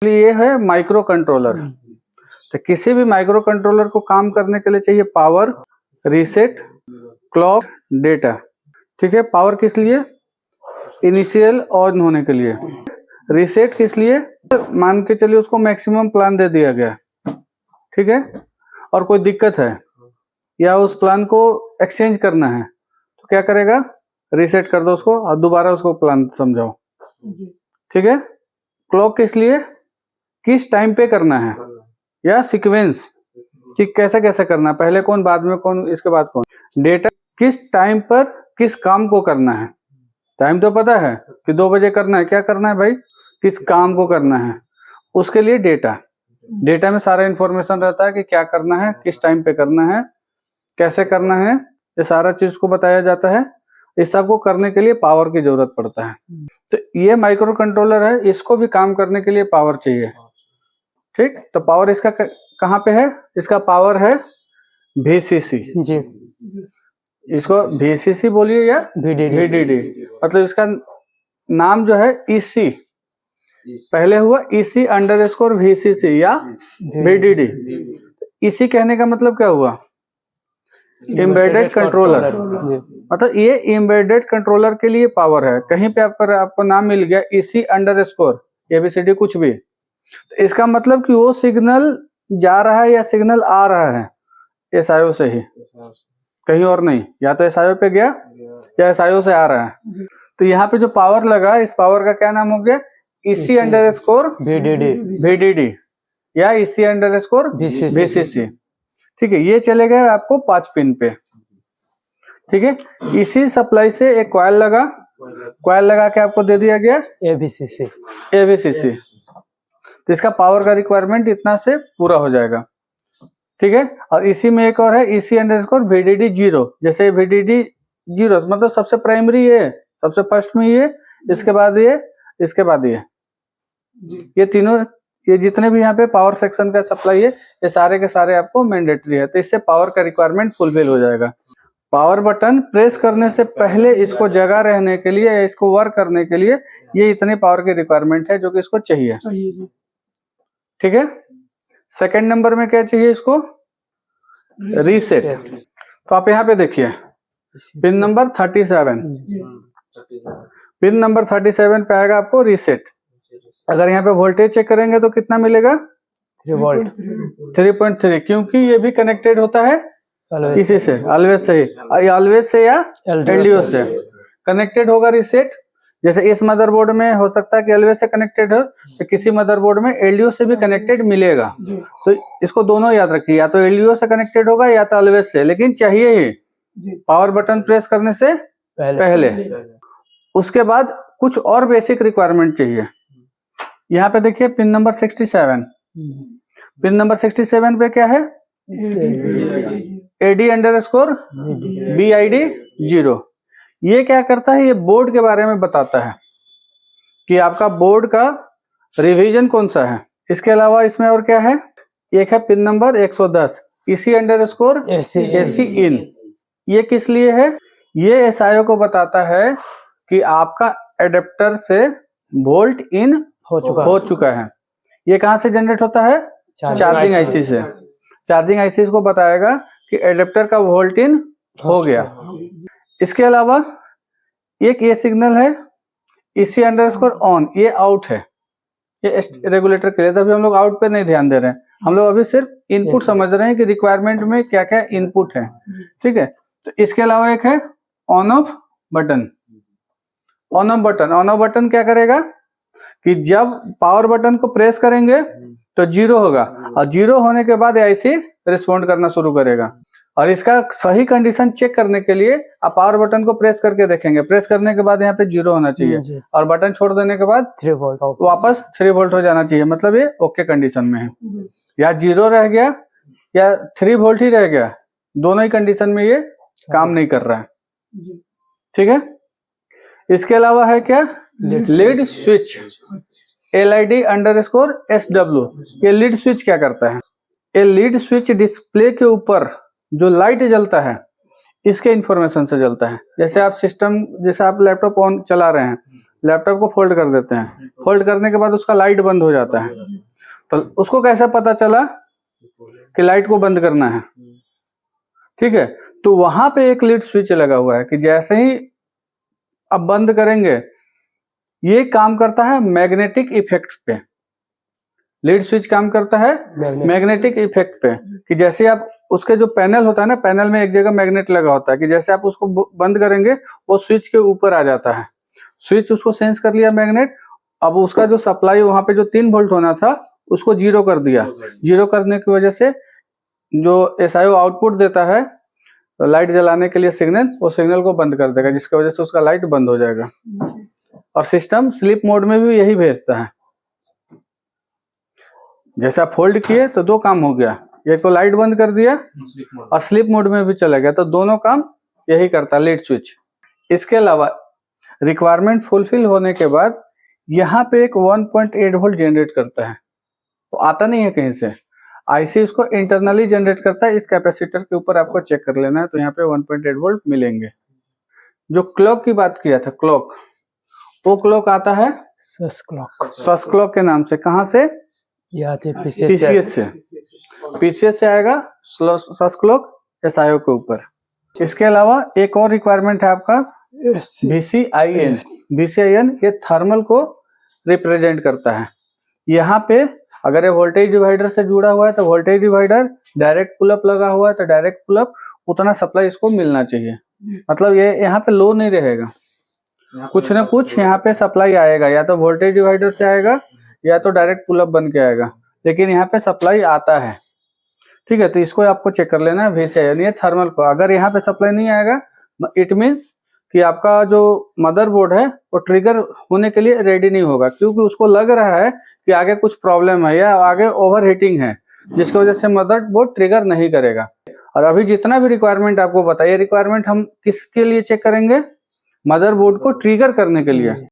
ये है micro controller. तो किसी भी माइक्रो कंट्रोलर को काम करने के लिए चाहिए पावर, रीसेट, क्लॉक, डेटा। ठीक है, पावर किस लिए? इनिशियल ऑन होने के लिए। रीसेट किस लिए? मान के चलिए उसको मैक्सिमम प्लान दे दिया गया, ठीक है, और कोई दिक्कत है या उस प्लान को एक्सचेंज करना है तो क्या करेगा? रीसेट कर दो उसको और दोबारा उसको प्लान समझाओ। ठीक है। क्लॉक किस लिए? किस टाइम पे करना है, या सीक्वेंस कि कैसे कैसे करना है, पहले कौन, बाद में कौन, इसके बाद कौन। डेटा किस टाइम पर किस काम को करना है। टाइम तो पता है कि 2 बजे करना है, क्या करना है भाई? किस काम को करना है, उसके लिए डेटा। डेटा में सारा इंफॉर्मेशन रहता है कि क्या करना है, किस टाइम पे करना है, कैसे करना है, ये सारा चीज को बताया जाता है। इस सब को करने के लिए पावर की जरूरत पड़ता है। तो ये माइक्रो कंट्रोलर है, इसको भी काम करने के लिए पावर चाहिए। ठीक, तो पावर इसका कहाँ पे है? इसका पावर है VCC जी। इसको VCC बोलिए या VDD, मतलब इसका नाम जो है EC, पहले हुआ EC_VCC या VDD। EC कहने का मतलब क्या हुआ? Embedded controller. मतलब ये एम्बेडेड कंट्रोलर के लिए पावर है। कहीं पे आपको नाम मिल गया EC_ABCD कुछ भी, तो इसका मतलब कि वो सिग्नल जा रहा है या सिग्नल आ रहा है SIO से ही, कहीं और नहीं। या तो SIO पे गया या SIO से आ रहा है। तो यहाँ पे जो पावर लगा, इस पावर का क्या नाम हो गया? EC_VDD या EC_VCC। ठीक है, ये चले गए आपको 5 पिन पे। ठीक है, इसी सप्लाई से एक कॉइल लगा के आपको दे दिया गया AVCC। तो इसका पावर का रिक्वायरमेंट इतना से पूरा हो जाएगा। ठीक है, और इसी में एक और है EC_VDD 0। जैसे VDD 0 मतलब सबसे प्राइमरी ये, सबसे फर्स्ट में ये, इसके बाद ये, इसके बाद ये तीनों, ये जितने भी यहाँ पे पावर सेक्शन का सप्लाई है, ये सारे के सारे आपको मैंडेटरी है। तो इससे पावर का रिक्वायरमेंट फुलफिल हो जाएगा। पावर बटन प्रेस करने से पहले इसको जगह रहने के लिए या इसको वर्क करने के लिए ये इतनी पावर की रिक्वायरमेंट है जो कि इसको चाहिए। ठीक है। सेकंड नंबर में क्या चाहिए इसको? रीसेट। तो आप यहाँ पे देखिए पिन नंबर 37, पिन नंबर 37 पे आएगा आपको रीसेट। अगर यहाँ पे वोल्टेज चेक करेंगे तो कितना मिलेगा? 3 वोल्ट, 3.3, क्योंकि ये भी कनेक्टेड होता है इसी से, ऑलवेज से ही, ऑलवेज से या LDO से कनेक्टेड होगा रीसेट। जैसे इस मदरबोर्ड में हो सकता है कि ऑलवेज से कनेक्टेड हो, तो किसी मदरबोर्ड में LDO से भी कनेक्टेड मिलेगा। तो इसको दोनों याद रखिए, या तो LDO से कनेक्टेड होगा या तो ऑलवेज से, लेकिन चाहिए ही पावर बटन प्रेस करने से पहले। उसके बाद कुछ और बेसिक रिक्वायरमेंट चाहिए। यहाँ पे देखिए पिन नंबर 67, पिन नंबर 67 पे क्या है? AD_BID 0। ये क्या करता है? ये बोर्ड के बारे में बताता है कि आपका बोर्ड का रिवीजन कौन सा है। इसके अलावा इसमें और क्या है? एक है पिन नंबर 110 EC_AC in। ये किस लिए है? ये SIO को बताता है कि आपका एडेप्टर से वोल्ट इन हो चुका है। ये कहाँ से जनरेट होता है? चार्जिंग IC से। चार्जिंग IC को बताएगा कि एडेप्टर का वोल्ट इन हो गया। इसके अलावा एक ये सिग्नल है EC_ON, ये आउट है, ये रेगुलेटर के लिए। तभी हम लोग आउट पे नहीं ध्यान दे रहे हैं, हम लोग अभी सिर्फ इनपुट समझ रहे हैं कि रिक्वायरमेंट में क्या क्या इनपुट है। ठीक है, तो इसके अलावा एक है on off button. On off button, on off button क्या करेगा कि जब पावर बटन को प्रेस करेंगे तो 0 होगा, और 0 होने के बाद IC रिस्पॉन्ड करना शुरू करेगा। और इसका सही कंडीशन चेक करने के लिए आप पावर बटन को प्रेस करके देखेंगे। प्रेस करने के बाद यहाँ पे 0 होना चाहिए और बटन छोड़ देने के बाद 3 वोल्ट वापस 3 वोल्ट हो जाना चाहिए, मतलब ये ओके कंडीशन में है। या 0 रह गया या 3 वोल्ट ही रह गया, दोनों ही कंडीशन में ये काम नहीं कर रहा है। ठीक है। इसके अलावा है क्या? Lead switch, LID_SW। ये लीड स्विच क्या करता है? ये लीड स्विच डिस्प्ले के ऊपर जो लाइट जलता है इसके इंफॉर्मेशन से जलता है। जैसे आप जैसे आप लैपटॉप ऑन चला रहे हैं, लैपटॉप को फोल्ड कर देते हैं, फोल्ड करने के बाद उसका लाइट बंद हो जाता है, तो उसको कैसे पता चला कि लाइट को बंद करना है? ठीक है, तो वहां पे एक लीड स्विच लगा हुआ है कि जैसे ही अब बंद करेंगे, ये काम करता है मैग्नेटिक इफेक्ट पे। लीड स्विच काम करता है मैग्नेटिक इफेक्ट पे, कि जैसे आप उसके जो पैनल होता है ना, पैनल में एक जगह मैग्नेट लगा होता है कि जैसे आप उसको बंद करेंगे वो स्विच के ऊपर आ जाता है। स्विच उसको सेंस कर लिया मैग्नेट, अब उसका जो सप्लाई वहां पे जो 3 वोल्ट होना था उसको 0 कर दिया। 0 करने की वजह से जो एसआईओ आउटपुट देता है तो लाइट जलाने के लिए सिग्नल, वो सिग्नल को बंद कर देगा, जिसकी वजह से उसका लाइट बंद हो जाएगा। और सिस्टम स्लीप मोड में भी यही भेजता है। जैसे आप फोल्ड किए तो 2 काम हो गया, एक तो लाइट बंद कर दिया और स्लीप मोड में भी चला गया, तो दोनों काम यही करता है लीड स्विच। इसके अलावा रिक्वायरमेंट फुलफिल होने के बाद यहाँ पे एक 1.8 वोल्ट जनरेट करता है, तो आता नहीं है कहीं से, आईसी उसको इंटरनली जनरेट करता है। इस कैपेसिटर के ऊपर आपको चेक कर लेना है, तो यहाँ पे 1.8 वोल्ट मिलेंगे। जो क्लॉक की बात किया था, क्लॉक, वो क्लॉक आता है सस क्लॉक के नाम से। कहाँ से? पीसीएच से। पीसीएच से आएगा सस क्लॉक एसआईओ के ऊपर। इसके अलावा एक और रिक्वायरमेंट है आपका VCIN। VCIN ये थर्मल को रिप्रेजेंट करता है। यहाँ पे अगर ये वोल्टेज डिवाइडर से जुड़ा हुआ है तो वोल्टेज डिवाइडर, डायरेक्ट पुलअप लगा हुआ है तो डायरेक्ट पुलअप, उतना सप्लाई इसको मिलना चाहिए। मतलब ये यहाँ पे लो नहीं रहेगा, कुछ ना कुछ यहाँ पे सप्लाई आएगा, या तो वोल्टेज डिवाइडर से आएगा या तो डायरेक्ट पुलअप बन के आएगा, लेकिन यहाँ पे सप्लाई आता है। ठीक है, तो इसको आपको चेक कर लेना है VCIN, ये थर्मल को। अगर यहाँ पे सप्लाई नहीं आएगा, इट मीन्स कि आपका जो मदरबोर्ड है वो ट्रिगर होने के लिए रेडी नहीं होगा, क्योंकि उसको लग रहा है कि आगे कुछ प्रॉब्लम है या आगे ओवर हीटिंग है, जिसकी वजह से मदरबोर्ड ट्रिगर नहीं करेगा। और अभी जितना भी रिक्वायरमेंट आपको बताइए, रिक्वायरमेंट हम किसके लिए चेक करेंगे? मदरबोर्ड को ट्रिगर करने के लिए।